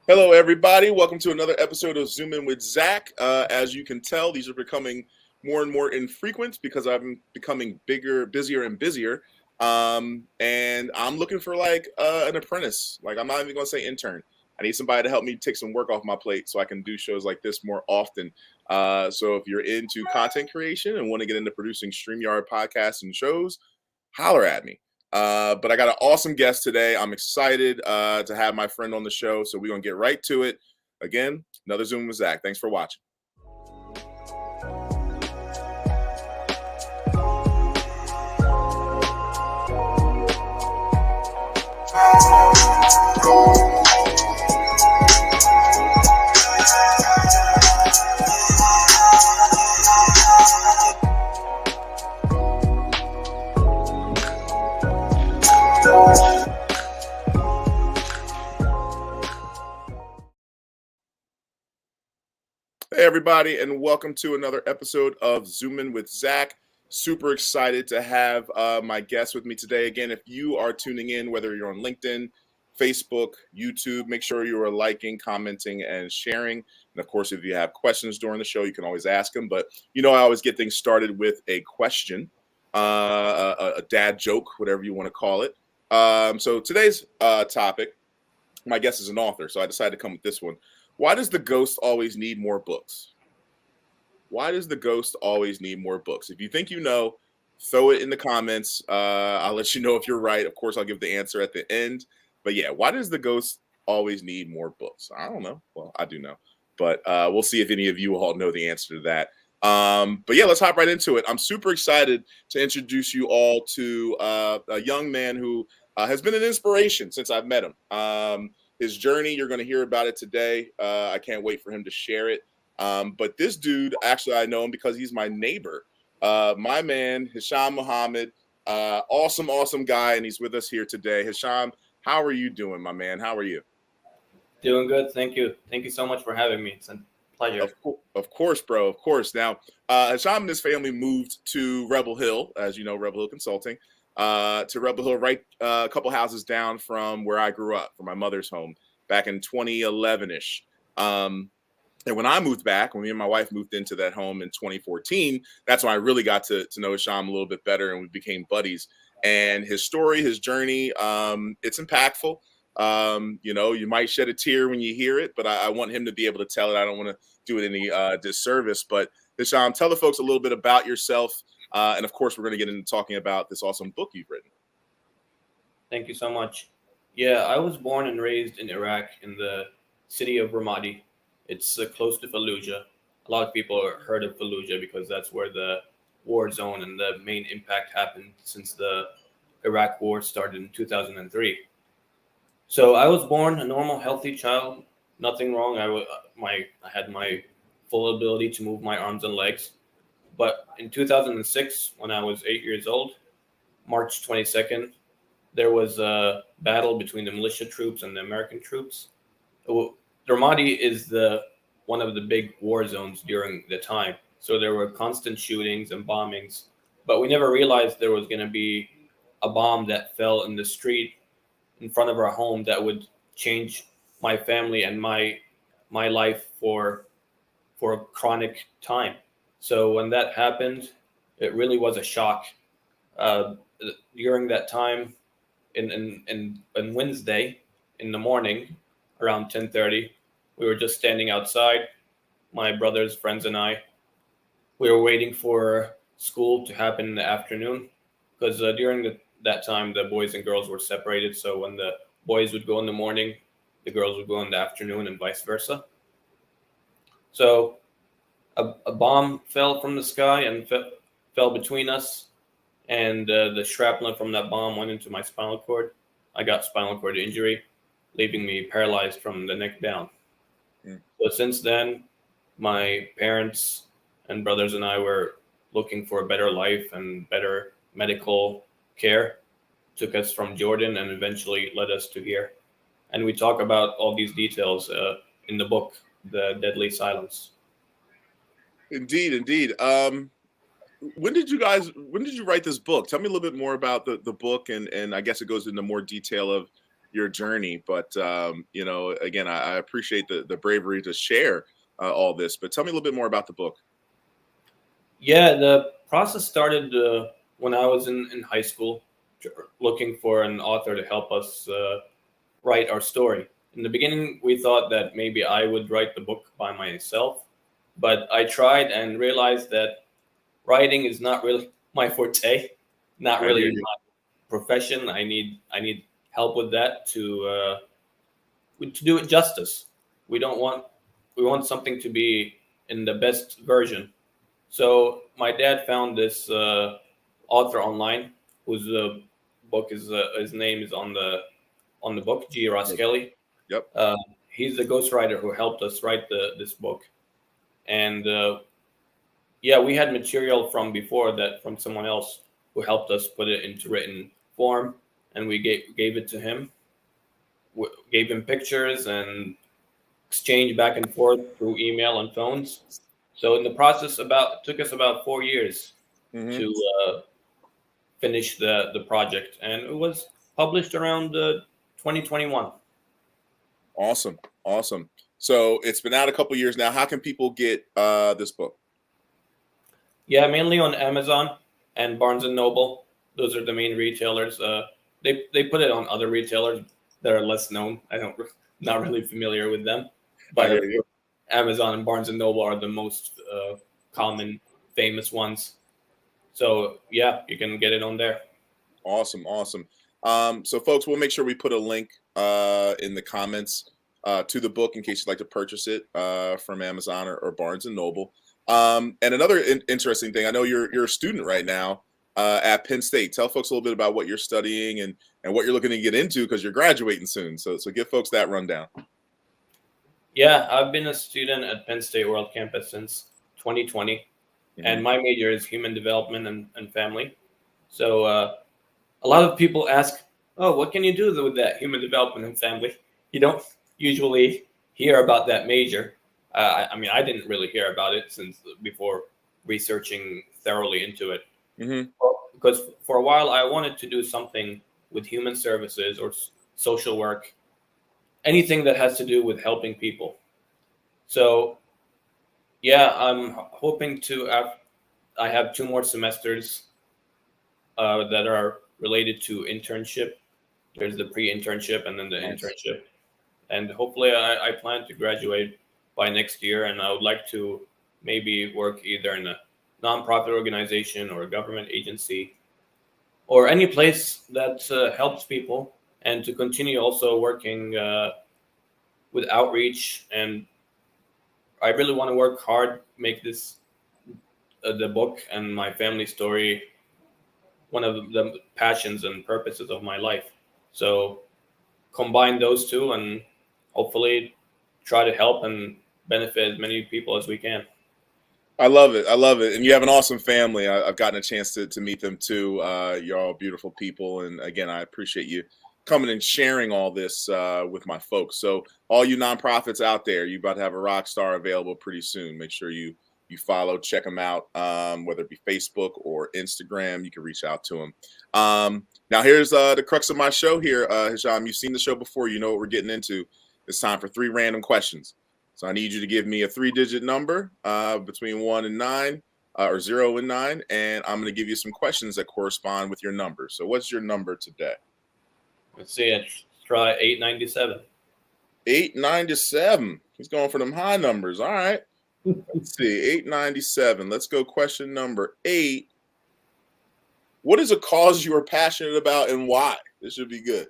Hello, everybody. Welcome to another episode of Zoomin With Zack. As you can tell, these are becoming more and more infrequent because I'm becoming bigger, busier, and busier. And I'm looking for an apprentice. Like, I'm not even going to say intern. I need somebody to help me take some work off my plate so I can do shows like this more often. So if you're into content creation and want to get into producing StreamYard podcasts and shows, holler at me. But I got an awesome guest today. I'm excited to have my friend on the show. So we're going to get right to it. Again, another Zoom with Zach. Thanks for watching. Hey, everybody, and welcome to another episode of Zoomin with Zach. Super excited to have my guest with me today. Again, if you are tuning in, whether you're on LinkedIn, Facebook, YouTube, make sure you are liking, commenting, and sharing. And of course, if you have questions during the show, you can always ask them. But I always get things started with a question, a dad joke, whatever you want to call it. So today's topic, my guest is an author, so I decided to come with this one. Why does the ghost always need more books? Why does the ghost always need more books? If you think you know, throw it in the comments. I'll let you know if you're right. Of course, I'll give the answer at the end. But yeah, why does the ghost always need more books? I don't know. Well, I do know. But we'll see if any of you all know the answer to that. But yeah, let's hop right into it. I'm super excited to introduce you all to a young man who has been an inspiration since I've met him. His journey, you're going to hear about it today. I can't wait for him to share it. But this dude, actually, I know him because he's my neighbor. My man, Hisham Mohammed, awesome guy, and he's with us here today. Hisham, how are you doing, my man? How are you? Doing good. Thank you. Thank you so much for having me. It's a pleasure. Of course, bro. Of course. Now, Hisham and his family moved to Rebel Hill, as you know, Rebel Hill Consulting. To Rebel Hill, right a couple houses down from where I grew up, from my mother's home, back in 2011-ish. And when I moved back, when me and my wife moved into that home in 2014, that's when I really got to know Hisham a little bit better, and we became buddies. And his story, his journey, it's impactful. You might shed a tear when you hear it, but I want him to be able to tell it. I don't want to do it any disservice. But Hisham, tell the folks a little bit about yourself. And of course, we're going to get into talking about this awesome book you've written. Thank you so much. Yeah, I was born and raised in Iraq in the city of Ramadi. It's close to Fallujah. A lot of people have heard of Fallujah because that's where the war zone and the main impact happened since the Iraq war started in 2003. So I was born a normal, healthy child. Nothing wrong. I had my full ability to move my arms and legs. But in 2006, when I was 8 years old, March 22nd, there was a battle between the militia troops and the American troops. Ramadi is one of the big war zones during the time. So there were constant shootings and bombings. But we never realized there was going to be a bomb that fell in the street in front of our home that would change my family and my life for a chronic time. So when that happened, it really was a shock. During that time, in Wednesday in the morning, around 10:30, we were just standing outside. My brothers, friends, and I. We were waiting for school to happen in the afternoon because during that time, the boys and girls were separated. So when the boys would go in the morning, the girls would go in the afternoon, and vice versa. So a bomb fell from the sky and fell between us, and the shrapnel from that bomb went into my spinal cord. I got spinal cord injury, leaving me paralyzed from the neck down. So since then, my parents and brothers and I were looking for a better life and better medical care. Took us from Jordan and eventually led us to here. And we talk about all these details in the book, The Deadly Silence. Indeed. When did you write this book? Tell me a little bit more about the book, and I guess it goes into more detail of your journey. But again, I appreciate the bravery to share all this. But tell me a little bit more about the book. Yeah, the process started when I was in high school, looking for an author to help us write our story. In the beginning, we thought that maybe I would write the book by myself, but I tried and realized that writing is not really my forte, not I hear really you. my profession. I need help with that to do it justice. We don't want we want something to be in the best version. So my dad found this author online whose book is his name is on the book, G. Ross Yep. Kelly. Yep. Uh, he's the ghostwriter who helped us write this book, and yeah, we had material from before that from someone else who helped us put it into written form, and we gave it to him. Gave him pictures and exchanged back and forth through email and phones. So in the process, about took us about 4 years Hmm. to finish the project, and it was published around 2021. Awesome. Awesome. So it's been out a couple years now. How can people get this book? Yeah, mainly on Amazon and Barnes and Noble. Those are the main retailers. They put it on other retailers that are less known. I don't not really familiar with them, I but hear of you. course, Amazon and Barnes and Noble are the most common, famous ones. So yeah, you can get it on there. Awesome. Awesome. So folks, we'll make sure we put a link in the comments to the book in case you'd like to purchase it from Amazon or Barnes and Noble. And another interesting thing, I know you're a student right now at Penn State. Tell folks a little bit about what you're studying and what you're looking to get into because you're graduating soon. So give folks that rundown. Yeah, I've been a student at Penn State World Campus since 2020, Hmm. and my major is human development and family. So a lot of people ask, "Oh, what can you do with that human development and family?" You don't usually hear about that major. I mean, I didn't really hear about it since before researching thoroughly into it. Hmm. Because for a while, I wanted to do something with human services or social work, anything that has to do with helping people. So yeah, I'm hoping to. I have 2 more semesters that are related to internship. There's the pre-internship and then the Nice. internship, and hopefully, I plan to graduate by next year. And I would like to maybe work either in a nonprofit organization or a government agency or any place that helps people, and to continue also working with outreach. And I really want to work hard, make this the book and my family story one of the passions and purposes of my life. So combine those two and hopefully try to help and benefit as many people as we can. I love it. I love it. And you have an awesome family. I've gotten a chance to meet them too. You're all beautiful people. And again, I appreciate you coming and sharing all this with my folks. So all you nonprofits out there, you about to have a rock star available pretty soon. Make sure you follow, check them out, whether it be Facebook or Instagram. You can reach out to them. Now here's the crux of my show here, Hisham. You've seen the show before. You know what we're getting into. It's time for 3 random questions. So I need you to give me a 3-digit number between 1 and 9 or 0 and 9. And I'm going to give you some questions that correspond with your number. So what's your number today? Let's see, let's try 897. 897. He's going for them high numbers. All right. Let's see. 897. Let's go question number 8. What is a cause you are passionate about and why? This should be good.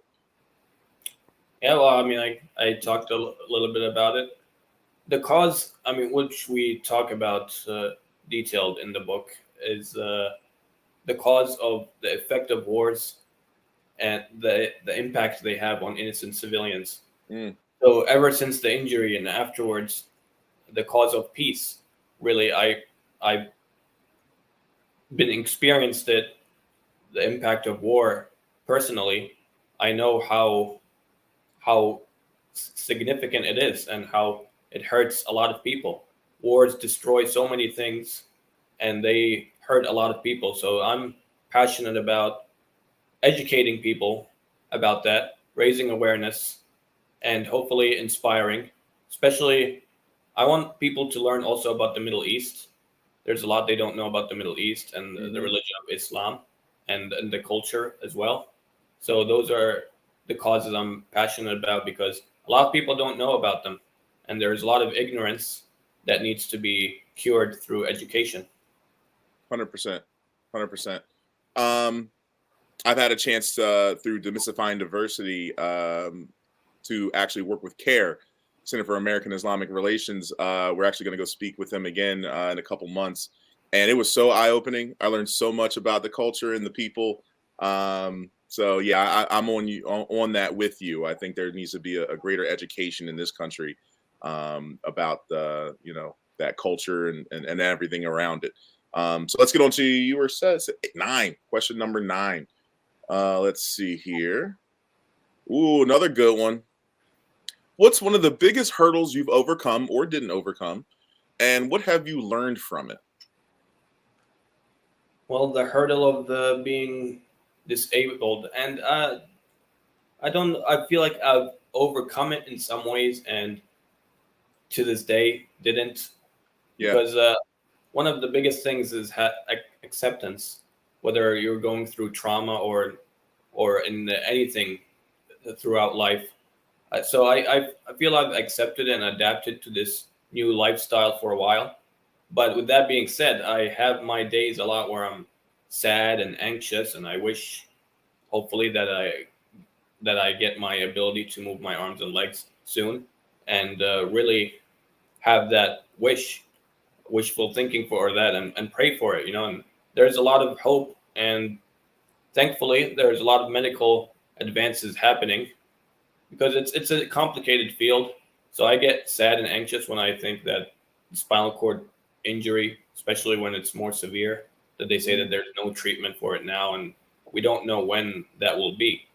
Yeah, well, I mean, I talked a little bit about it. The cause, I mean, which we talk about detailed in the book, is the cause of the effect of wars and the impact they have on innocent civilians. Mm, So ever since the injury and afterwards, the cause of peace, really, I've been experienced it, the impact of war personally. I know how significant it is and how it hurts a lot of people. Wars destroy so many things, and they hurt a lot of people. So I'm passionate about educating people about that, raising awareness, and hopefully inspiring. Especially, I want people to learn also about the Middle East. There's a lot they don't know about the Middle East and the Hmm. religion of Islam and the culture as well. So those are the causes I'm passionate about because a lot of people don't know about them, and there's a lot of ignorance that needs to be cured through education. 100%. 100%. Um, I've had a chance through Demystifying Diversity to actually work with CARE, Center for American Islamic Relations. We're actually going to go speak with them again in a couple months. And it was so eye opening. I learned so much about the culture and the people. So yeah, I'm on you on that with you. I think there needs to be a greater education in this country about the that culture and everything around it. So let's get on to you were says nine. Question number 9. Let's see here. Ooh, another good one. What's one of the biggest hurdles you've overcome or didn't overcome, and what have you learned from it? Well, the hurdle of the being disabled, and I don't. I feel like I've overcome it in some ways, and to this day didn't Yeah. because one of the biggest things is acceptance, whether you're going through trauma or in anything throughout life. So I feel I've accepted and adapted to this new lifestyle for a while. But with that being said, I have my days a lot where I'm sad and anxious, and I wish, hopefully, that I get my ability to move my arms and legs soon, and really have that wishful thinking for that, and pray for it. And there's a lot of hope, and thankfully, there's a lot of medical advances happening because it's a complicated field. So I get sad and anxious when I think that spinal cord injury, especially when it's more severe, that they say that Mhm. there's no treatment for it now, and we don't know when that will be.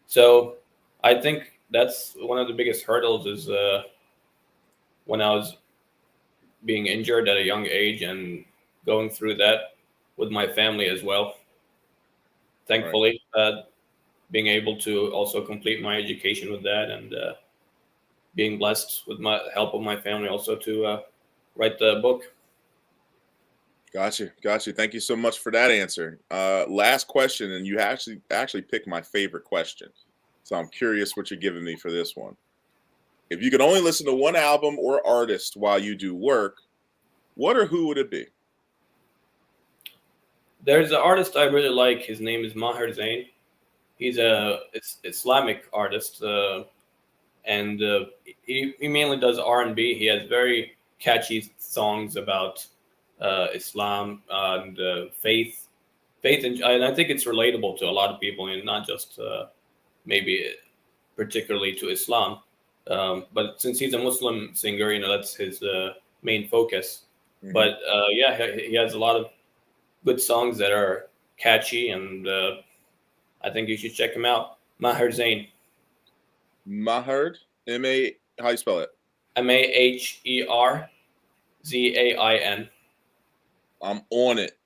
So I think that's one of the biggest hurdles is when I was being injured at a young age and going through that with my family as well. Right. Thankfully, being able to also complete my education with that and being blessed with my help of my family also to write the book. Gotcha. Gotcha. Thank you so much for that answer. Last question, and you actually picked my favorite question. So I'm curious what you're giving me for this one. If you could only listen to one album or artist while you do work, what or who would it be? There's an artist I really like. His name is Maher Zain. He's a Islamic artist, and he mainly does R&B. He has very catchy songs about Islam and faith, and I think it's relatable to a lot of people, and not just maybe particularly to Islam. But since he's a Muslim singer, that's his main focus. Hmm. But yeah, he has a lot of good songs that are catchy, and I think you should check him out. Maher Zain, Maherd, M-A, how you spell it? Maherzain. I'm on it.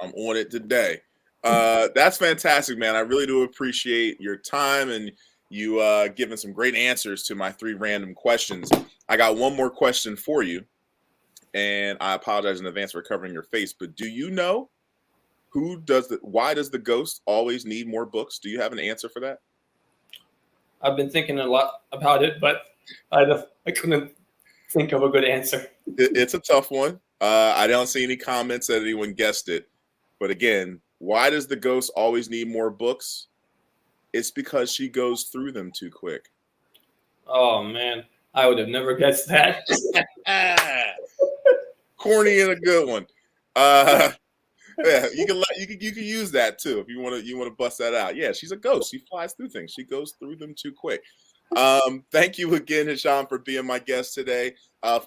I'm on it today. That's fantastic, man. I really do appreciate your time and you giving some great answers to my 3 random questions. I got one more question for you, and I apologize in advance for covering your face. But do you know why does the ghost always need more books? Do you have an answer for that? I've been thinking a lot about it, but I couldn't think of a good answer. It's a tough one. I don't see any comments that anyone guessed it. But again, why does the ghost always need more books? It's because she goes through them too quick. Oh man, I would have never guessed that. Ah, corny and a good one. Uh, yeah, you can use that too if you want to bust that out. Yeah, she's a ghost. She flies through things. She goes through them too quick. Thank you again, Hisham, for being my guest today.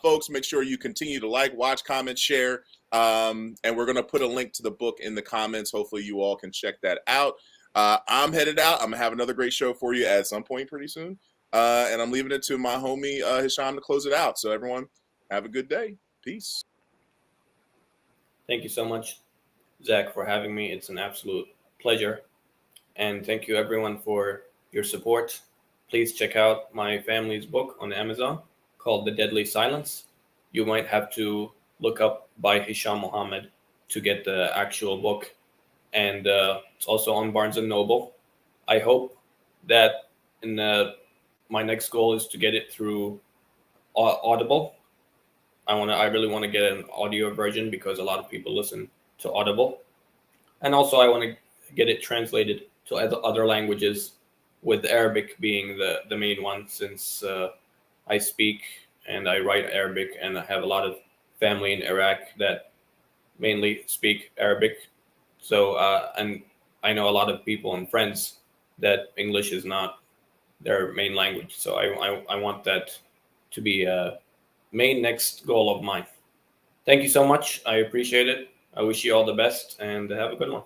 Folks, make sure you continue to like, watch, comment, share. And we're gonna put a link to the book in the comments. Hopefully, you all can check that out. I'm headed out. I'm gonna have another great show for you at some point pretty soon. And I'm leaving it to my homie Hisham to close it out. So everyone, have a good day. Peace. Thank you so much, Zach, for having me. It's an absolute pleasure, and thank you everyone for your support. Please check out my family's book on Amazon called The Deadly Silence. You might have to look up by Hisham Mohammed to get the actual book, and it's also on Barnes and Noble. I hope that in my next goal is to get it through Audible. I really want to get an audio version because a lot of people listen to Audible, and also I want to get it translated to other languages, with Arabic being the main one, since I speak and I write Arabic, and I have a lot of family in Iraq that mainly speak Arabic. So and I know a lot of people and friends that English is not their main language. So I want that to be a main next goal of mine. Thank you so much. I appreciate it. I wish you all the best and have a good one.